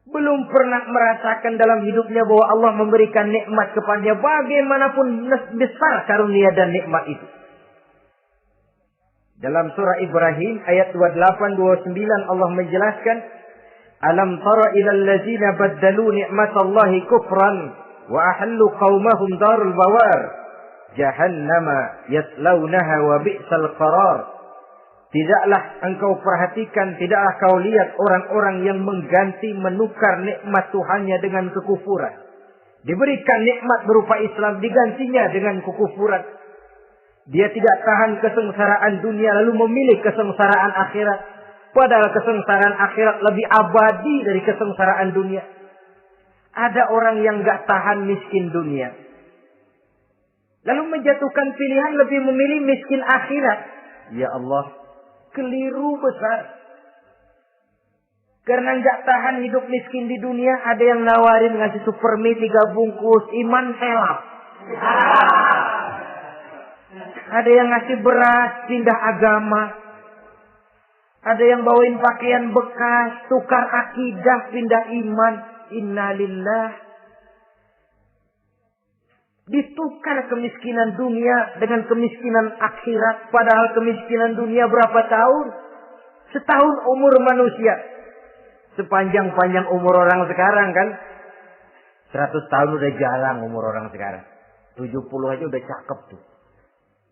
belum pernah merasakan dalam hidupnya bahwa Allah memberikan nikmat kepadanya, bagaimanapun besar karunia dan nikmat itu. Dalam surah Ibrahim ayat 28-29 Allah menjelaskan, alam tara ilal ladzina baddalu ni'matallahi kufran wa ahallu qaumahum darul bawar jahannama yaslaunaha wa bi'sal qarar. Tidaklah engkau perhatikan, tidaklah kau lihat orang-orang yang mengganti, menukar nikmat Tuhannya dengan kekufuran. Diberikan nikmat berupa Islam, digantinya dengan kekufuran. Dia tidak tahan kesengsaraan dunia lalu memilih kesengsaraan akhirat. Padahal kesengsaraan akhirat lebih abadi dari kesengsaraan dunia. Ada orang yang gak tahan miskin dunia, lalu menjatuhkan pilihan lebih memilih miskin akhirat. Ya Allah, keliru besar. Karena nggak tahan hidup miskin di dunia, ada yang nawarin ngasih supermi 3 bungkus, iman helap. Ada yang ngasih beras, pindah agama. Ada yang bawain pakaian bekas, tukar akidah, pindah iman. Innalillah. Ditukar kemiskinan dunia dengan kemiskinan akhirat. Padahal kemiskinan dunia berapa tahun? Setahun umur manusia. Sepanjang-panjang umur orang sekarang kan. 100 tahun udah jarang umur orang sekarang. 70 aja udah cakep tuh.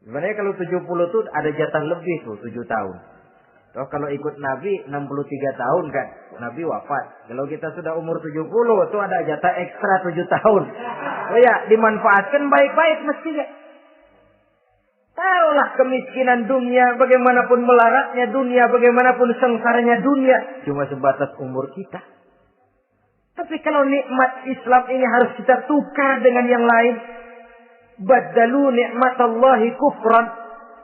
Sebenarnya kalau 70 tuh ada jatah lebih tuh 7 tahun. Toh kalau ikut Nabi 63 tahun kan. Nabi wafat. Kalau kita sudah umur 70 tuh ada jatah ekstra 7 tahun. Oh ya, dimanfaatkan baik-baik mestinya. Taruhlah kemiskinan dunia, bagaimanapun melaratnya dunia, bagaimanapun sengsaranya dunia, cuma sebatas umur kita. Tapi kalau nikmat Islam ini harus kita tukar dengan yang lain. Baddalu ni'matallahi kufran.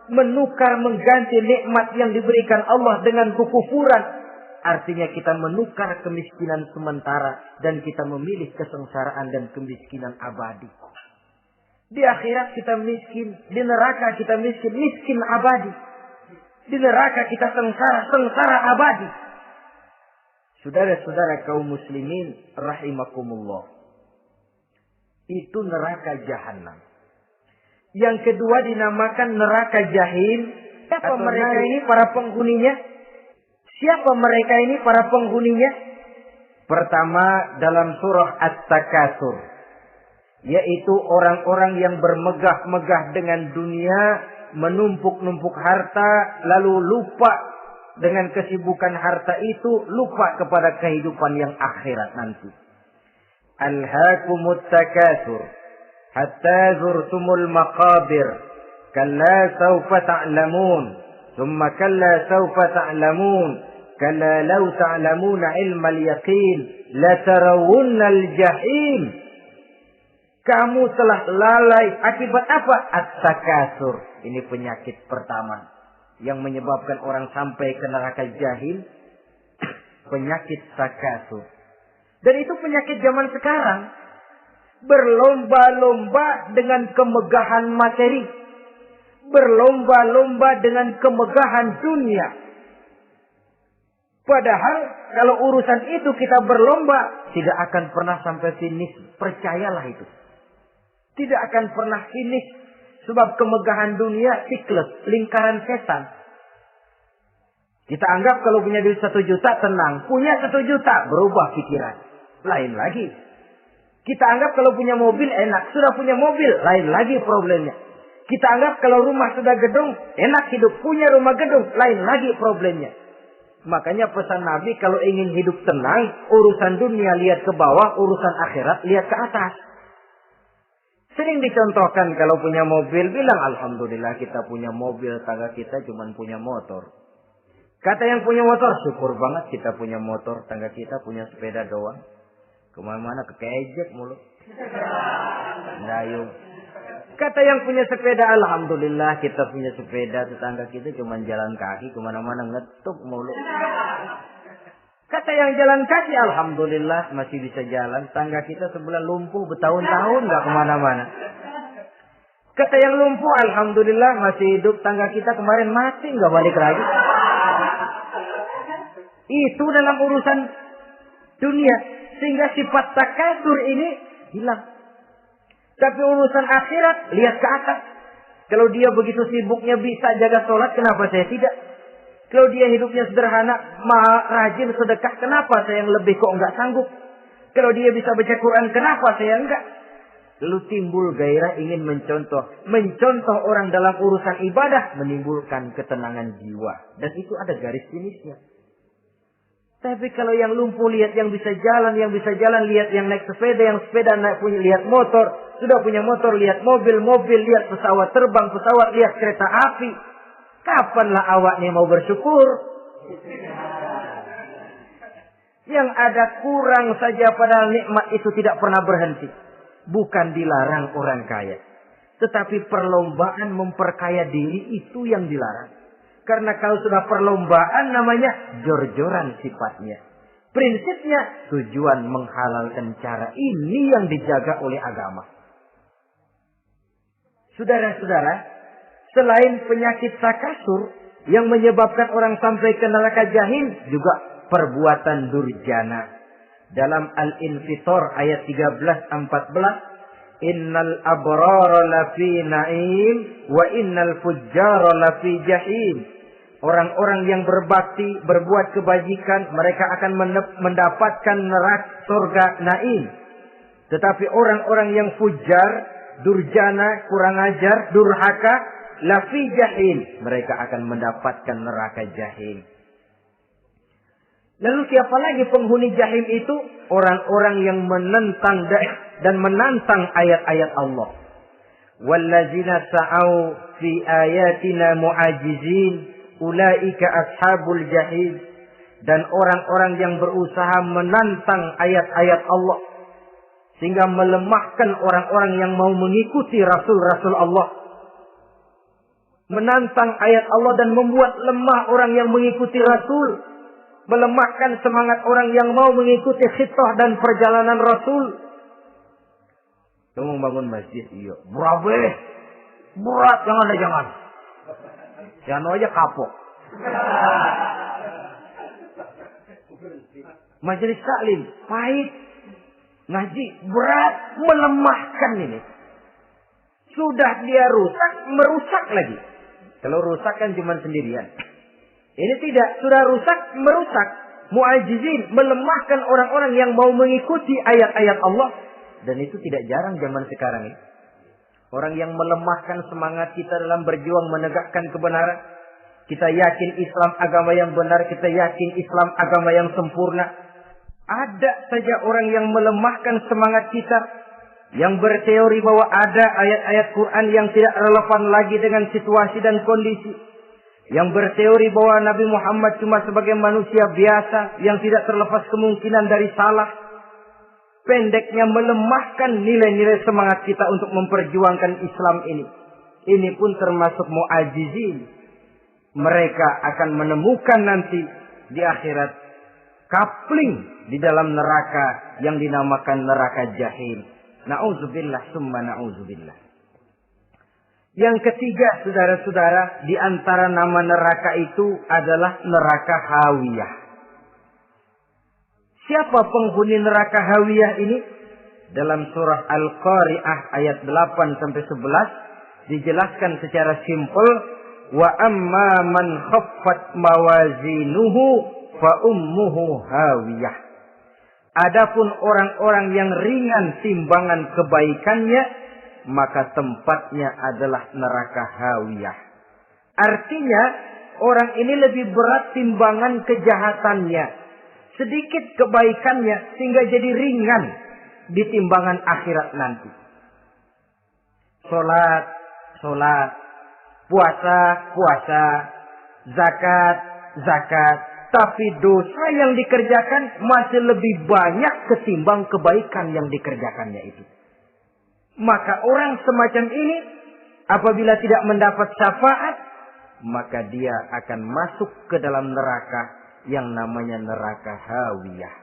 Menukar, mengganti nikmat yang diberikan Allah dengan kekufuran. Artinya kita menukar kemiskinan sementara dan kita memilih kesengsaraan dan kemiskinan abadi. Di akhirat kita miskin, di neraka kita miskin, miskin abadi. Di neraka kita sengsara, sengsara abadi. Saudara-saudara kaum muslimin rahimakumullah. Itu neraka jahanam. Yang kedua dinamakan neraka jahim. Siapa mereka ini para penghuninya? Siapa mereka ini para penghuninya? Pertama dalam surah At-Takatsur, yaitu orang-orang yang bermegah-megah dengan dunia, menumpuk-numpuk harta, lalu lupa dengan kesibukan harta itu, lupa kepada kehidupan yang akhirat nanti. Alhaakumut takatsur hatta zurtumul maqabir kalla sawfa ta'lamun thumma kalla sawfa ta'lamun kalla law ta'lamuna ilmal yaqin la tarawunnal jahim. Kamu telah lalai akibat apa? At-takatsur. Ini penyakit pertama yang menyebabkan orang sampai ke neraka jahim. Penyakit takatsur. Dan itu penyakit zaman sekarang. Berlomba-lomba dengan kemegahan materi. Berlomba-lomba dengan kemegahan dunia. Padahal kalau urusan itu kita berlomba, tidak akan pernah sampai finish. Percayalah itu. Tidak akan pernah finish. Sebab kemegahan dunia siklus, lingkaran setan. Kita anggap kalau punya duit 1 juta tenang. Punya 1 juta berubah pikiran. Lain lagi. Kita anggap kalau punya mobil enak. Sudah punya mobil, lain lagi problemnya. Kita anggap kalau rumah sudah gedung, enak hidup. Punya rumah gedung, lain lagi problemnya. Makanya pesan Nabi kalau ingin hidup tenang, urusan dunia lihat ke bawah, urusan akhirat lihat ke atas. Sering dicontohkan kalau punya mobil, bilang alhamdulillah kita punya mobil, tangga kita cuma punya motor. Kata yang punya motor, syukur banget kita punya motor, tangga kita punya sepeda doang. Kemana-mana kekejek mulu. Dayung. Kata yang punya sepeda, alhamdulillah kita punya sepeda, tetangga kita cuma jalan kaki, kemana-mana ngetuk mulu. Kata yang jalan kaki, alhamdulillah masih bisa jalan, tangga kita sebulan lumpuh bertahun-tahun gak kemana-mana. Kata yang lumpuh, alhamdulillah masih hidup, tangga kita kemarin mati gak balik lagi. Itu dalam urusan dunia. Sehingga sifat takasur ini hilang. Tapi urusan akhirat, lihat ke atas. Kalau dia begitu sibuknya bisa jaga sholat, kenapa saya tidak? Kalau dia hidupnya sederhana, rajin sedekah, kenapa saya yang lebih kok enggak sanggup? Kalau dia bisa baca Quran, kenapa saya enggak? Lalu timbul gairah ingin mencontoh. Mencontoh orang dalam urusan ibadah menimbulkan ketenangan jiwa. Dan itu ada garis finishnya. Tapi kalau yang lumpuh lihat yang bisa jalan, lihat yang naik sepeda, yang sepeda naik punya lihat motor, sudah punya motor lihat mobil, lihat pesawat terbang, lihat kereta api. Kapanlah awaknya mau bersyukur? Yang ada kurang saja padahal nikmat itu tidak pernah berhenti. Bukan dilarang orang kaya. Tetapi perlombaan memperkaya diri itu yang dilarang. Karena kalau sudah perlombaan namanya jor-joran sifatnya. Prinsipnya tujuan menghalalkan cara ini yang dijaga oleh agama. Saudara-saudara, selain penyakit takasur yang menyebabkan orang sampai ke neraka jahim, juga perbuatan durjana. Dalam Al-Infitor ayat 13-14. Innal abrara lafi na'im wa innal fujjara lafi jahim. Orang-orang yang berbakti, berbuat kebajikan, mereka akan mendapatkan neraka surga naim. Tetapi orang-orang yang fujar, durjana, kurang ajar, durhaka, lafi jahim, mereka akan mendapatkan neraka jahim. Lalu siapa lagi penghuni jahim itu? Orang-orang yang menentang dan menantang ayat-ayat Allah. Wallazina sa'au fi ayatina mu'ajizin ulaika ashabul jahim. Dan orang-orang yang berusaha menantang ayat-ayat Allah sehingga melemahkan orang-orang yang mau mengikuti rasul-rasul Allah. Menantang ayat Allah dan membuat lemah orang yang mengikuti rasul. Melemahkan semangat orang yang mau mengikuti khitah dan perjalanan Rasul. Kamu bangun masjid, iya. Berat, jangan. Jangan aja kapok. Majelis taklim, pahit. Ngaji, berat, melemahkan ini. Sudah dia rusak, merusak lagi. Kalau rusak kan cuma sendirian. Ini tidak, sudah rusak, merusak. Mu'ajizin, melemahkan orang-orang yang mau mengikuti ayat-ayat Allah. Dan itu tidak jarang zaman sekarang ini. Orang yang melemahkan semangat kita dalam berjuang menegakkan kebenaran. Kita yakin Islam agama yang benar, kita yakin Islam agama yang sempurna. Ada saja orang yang melemahkan semangat kita. Yang berteori bahwa ada ayat-ayat Quran yang tidak relevan lagi dengan situasi dan kondisi. Yang berteori bahwa Nabi Muhammad cuma sebagai manusia biasa yang tidak terlepas kemungkinan dari salah. Pendeknya melemahkan nilai-nilai semangat kita untuk memperjuangkan Islam ini. Ini pun termasuk mu'ajizin. Mereka akan menemukan nanti di akhirat kapling di dalam neraka yang dinamakan neraka jahim. Na'udzubillah summa na'udzubillah. Yang ketiga, saudara-saudara, di antara nama neraka itu adalah neraka hawiyah. Siapa penghuni neraka hawiyah ini? Dalam surah Al-Qari'ah ayat 8-11 dijelaskan secara simpel, wa amma man khaffat mawazinuhu fa ummuhu hawiyah. Adapun orang-orang yang ringan timbangan kebaikannya, maka tempatnya adalah neraka hawiyah. Artinya, orang ini lebih berat timbangan kejahatannya. Sedikit kebaikannya sehingga jadi ringan di timbangan akhirat nanti. Sholat, puasa, zakat. Tapi dosa yang dikerjakan masih lebih banyak ketimbang kebaikan yang dikerjakannya itu. Maka orang semacam ini apabila tidak mendapat syafaat, maka dia akan masuk ke dalam neraka yang namanya neraka hawiyah.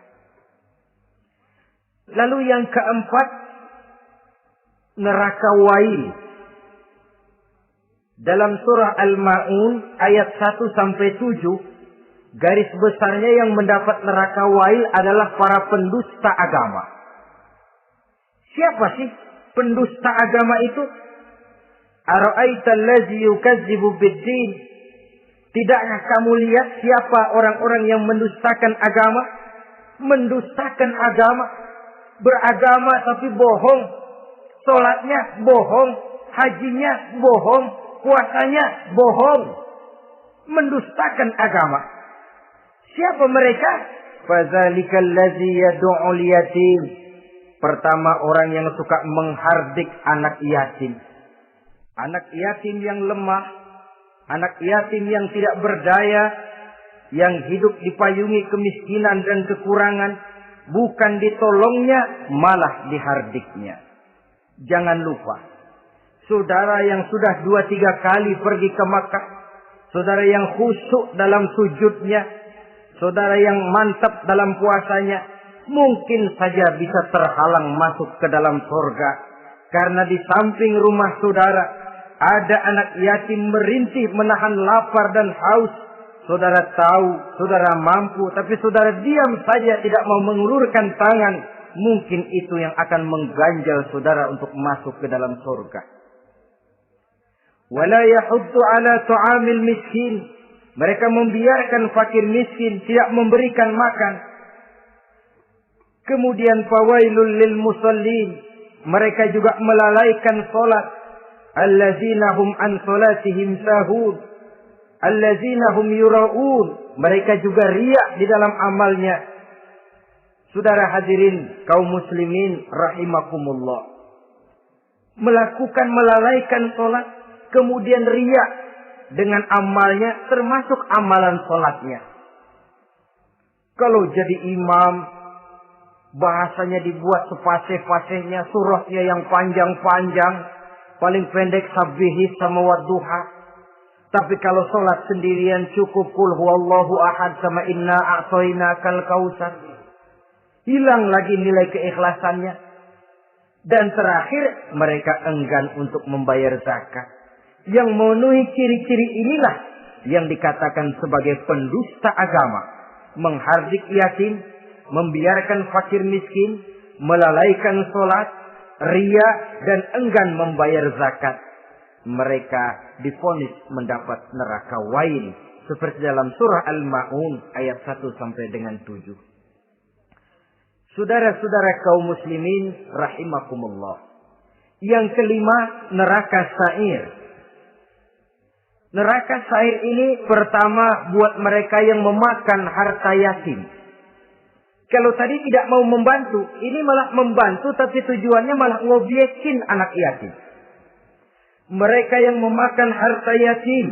Lalu yang keempat, neraka wail. Dalam surah Al-Ma'un ayat 1-7 garis besarnya yang mendapat neraka wail adalah para pendusta agama. Siapa sih pendusta agama itu? Ara'aita allazi yukadzibu bid-din? Tidakkah kamu lihat siapa orang-orang yang mendustakan agama? Mendustakan agama, beragama tapi bohong, sholatnya bohong, hajinya bohong, puasanya bohong, mendustakan agama. Siapa mereka? Fadzalikal ladzi yad'ul yatim. Pertama, orang yang suka menghardik anak yatim. Anak yatim yang lemah, anak yatim yang tidak berdaya, yang hidup dipayungi kemiskinan dan kekurangan, bukan ditolongnya, malah dihardiknya. Jangan lupa, saudara yang sudah 2-3 kali pergi ke Makkah, saudara yang khusyuk dalam sujudnya, saudara yang mantap dalam puasanya, mungkin saja bisa terhalang masuk ke dalam surga. Karena di samping rumah saudara ada anak yatim merintih menahan lapar dan haus. Saudara tahu, saudara mampu, tapi saudara diam saja tidak mau mengulurkan tangan. Mungkin itu yang akan mengganjal saudara untuk masuk ke dalam surga. Wala yahuddu ala ta'amil miskin. Mereka membiarkan fakir miskin, tidak memberikan makan. Kemudian fawailul lil musallin. Mereka juga melalaikan salat. Allazina hum an salatihim sahun. Allazina hum yura'un. Mereka juga riak di dalam amalnya. Saudara hadirin kaum muslimin rahimakumullah. Melalaikan salat, kemudian riak dengan amalnya, termasuk amalan salatnya. Kalau jadi imam, bahasanya dibuat sepasih-pasihnya, surahnya yang panjang-panjang, paling pendek sabbihis sama wadduha. Tapi kalau sholat sendirian cukup qul huwallahu ahad sama inna a'tainakal kautsar. Hilang lagi nilai keikhlasannya. Dan terakhir, mereka enggan untuk membayar zakat. Yang memenuhi ciri-ciri inilah yang dikatakan sebagai pendusta agama. Menghardik yatim, membiarkan fakir miskin, melalaikan sholat, riya, dan enggan membayar zakat. Mereka divonis mendapat neraka wail. Seperti dalam surah Al-Ma'un ayat 1 sampai dengan 7. Saudara-saudara kaum muslimin rahimakumullah. Yang kelima, neraka sa'ir. Neraka sa'ir ini pertama buat mereka yang memakan harta yatim. Kalau tadi tidak mau membantu, ini malah membantu tapi tujuannya malah ngobyekin anak yatim. Mereka yang memakan harta yatim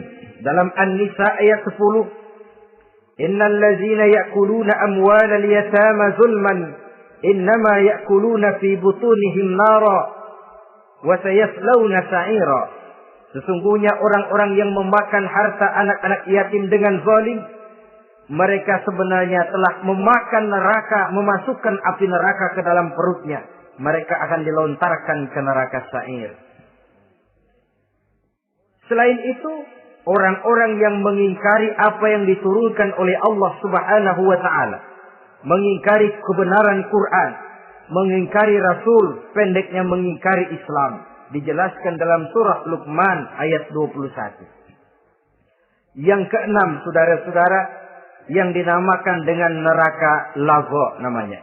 dalam An-Nisa ayat 10. Innal ladzina ya'kuluna amwalal yatama zulman innama ya'kuluna fi butunihim nara wa sayaslawna sa'ira. Sesungguhnya orang-orang yang memakan harta anak-anak yatim dengan zalim, mereka sebenarnya telah memakan neraka, memasukkan api neraka ke dalam perutnya. Mereka akan dilontarkan ke neraka sa'ir. Selain itu, orang-orang yang mengingkari apa yang diturunkan oleh Allah Subhanahu wa ta'ala, mengingkari kebenaran Quran, mengingkari Rasul, pendeknya mengingkari Islam, dijelaskan dalam surah Luqman ayat 21. Yang keenam, saudara-saudara, yang dinamakan dengan neraka lago namanya.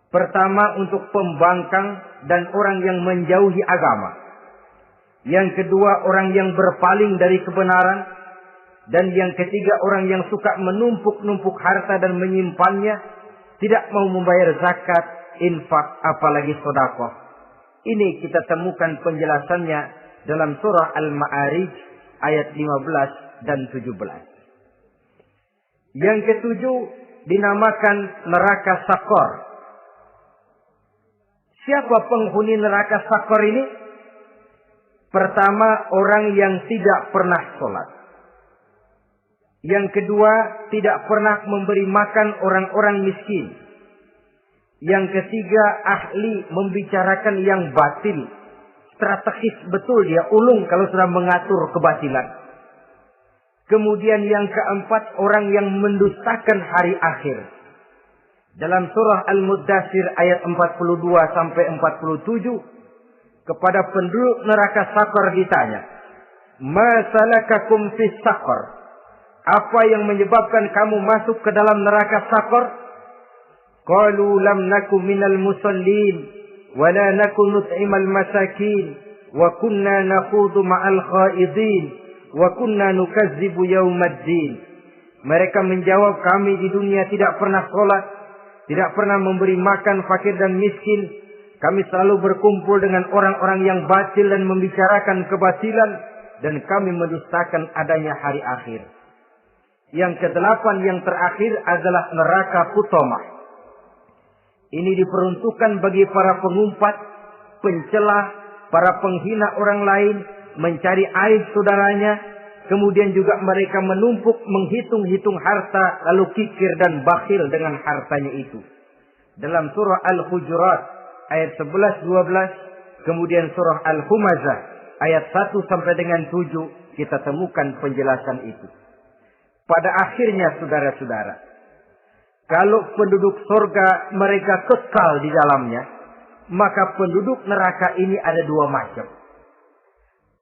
Pertama, untuk pembangkang dan orang yang menjauhi agama. Yang kedua, orang yang berpaling dari kebenaran. Dan yang ketiga, orang yang suka menumpuk-numpuk harta dan menyimpannya. Tidak mau membayar zakat, infak, apalagi sedekah. Ini kita temukan penjelasannya dalam surah Al-Ma'arij ayat 15 dan 17. Yang ketujuh dinamakan neraka Sakor. Siapa penghuni neraka Sakor ini? Pertama, orang yang tidak pernah sholat. Yang kedua, tidak pernah memberi makan orang-orang miskin. Yang ketiga, ahli membicarakan yang batil. Strategis betul dia, ulung kalau sudah mengatur kebatilan. Kemudian yang keempat, orang yang mendustakan hari akhir. Dalam surah Al-Muddatsir ayat 42 sampai 47, kepada penduduk neraka Sakor ditanya, "Ma salakakum fis Sakor?" Apa yang menyebabkan kamu masuk ke dalam neraka Sakor? Qalu lam naku minal musallin wa la naku nut'imal masakin wa kunna nakhudu ma'al khaidin wa kunna nukazzibu yaumaddin. Mereka menjawab, kami di dunia tidak pernah sholat, tidak pernah memberi makan fakir dan miskin. Kami selalu berkumpul dengan orang-orang yang batil dan membicarakan kebatilan, dan kami mendustakan adanya hari akhir. Yang kedelapan, yang terakhir adalah neraka Hutamah. Ini diperuntukkan bagi para pengumpat, pencela, para penghina orang lain, mencari aib saudaranya, kemudian juga mereka menumpuk, menghitung-hitung harta, lalu kikir dan bakhil dengan hartanya itu. Dalam surah Al-Hujurat ayat 11-12, kemudian surah Al-Humazah ayat 1 sampai dengan 7, kita temukan penjelasan itu. Pada akhirnya saudara-saudara, kalau penduduk surga mereka kekal di dalamnya, maka penduduk neraka ini ada dua macam.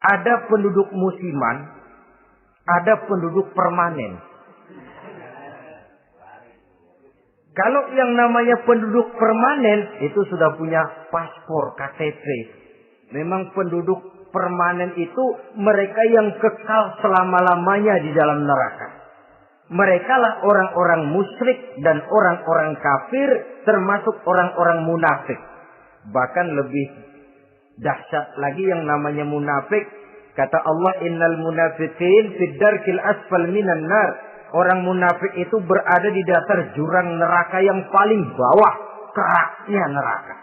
Ada penduduk musiman, ada penduduk permanen. Kalau yang namanya penduduk permanen itu sudah punya paspor KTP. Memang penduduk permanen itu mereka yang kekal selama-lamanya di dalam neraka. Mereka lah orang-orang musyrik dan orang-orang kafir, termasuk orang-orang munafik. Bahkan lebih dahsyat lagi yang namanya munafik. Kata Allah, innal munafiqin fid darkil asfal minan nar. Orang munafik itu berada di dasar jurang neraka yang paling bawah, keraknya neraka.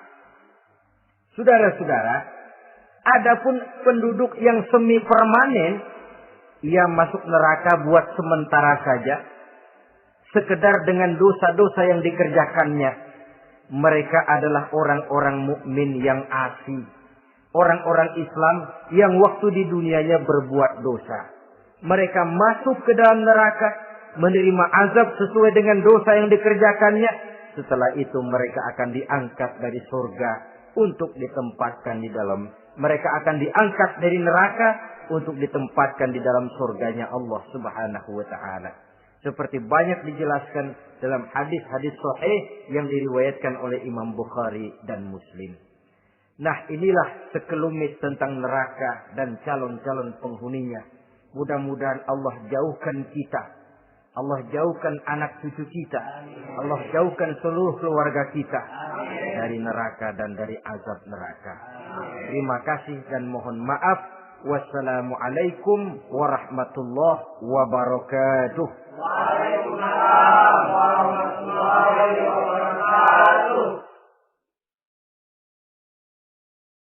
Saudara-saudara, adapun penduduk yang semi permanen, ia masuk neraka buat sementara saja, sekedar dengan dosa-dosa yang dikerjakannya. Mereka adalah orang-orang mukmin yang asli, orang-orang Islam yang waktu di dunianya berbuat dosa. Mereka masuk ke dalam neraka, menerima azab sesuai dengan dosa yang dikerjakannya. Setelah itu mereka akan diangkat dari surga untuk ditempatkan di dalam. Mereka akan diangkat dari neraka untuk ditempatkan di dalam surganya Allah Subhanahu wa taala. Seperti banyak dijelaskan dalam hadis-hadis sahih yang diriwayatkan oleh Imam Bukhari dan Muslim. Nah, inilah sekelumit tentang neraka dan calon-calon penghuninya. Mudah-mudahan Allah jauhkan kita. Allah jauhkan anak cucu kita. Allah jauhkan seluruh keluarga kita dari neraka dan dari azab neraka. Terima kasih dan mohon maaf. Wassalamualaikum warahmatullahi wabarakatuh. Waalaikumsalam warahmatullahi wabarakatuh.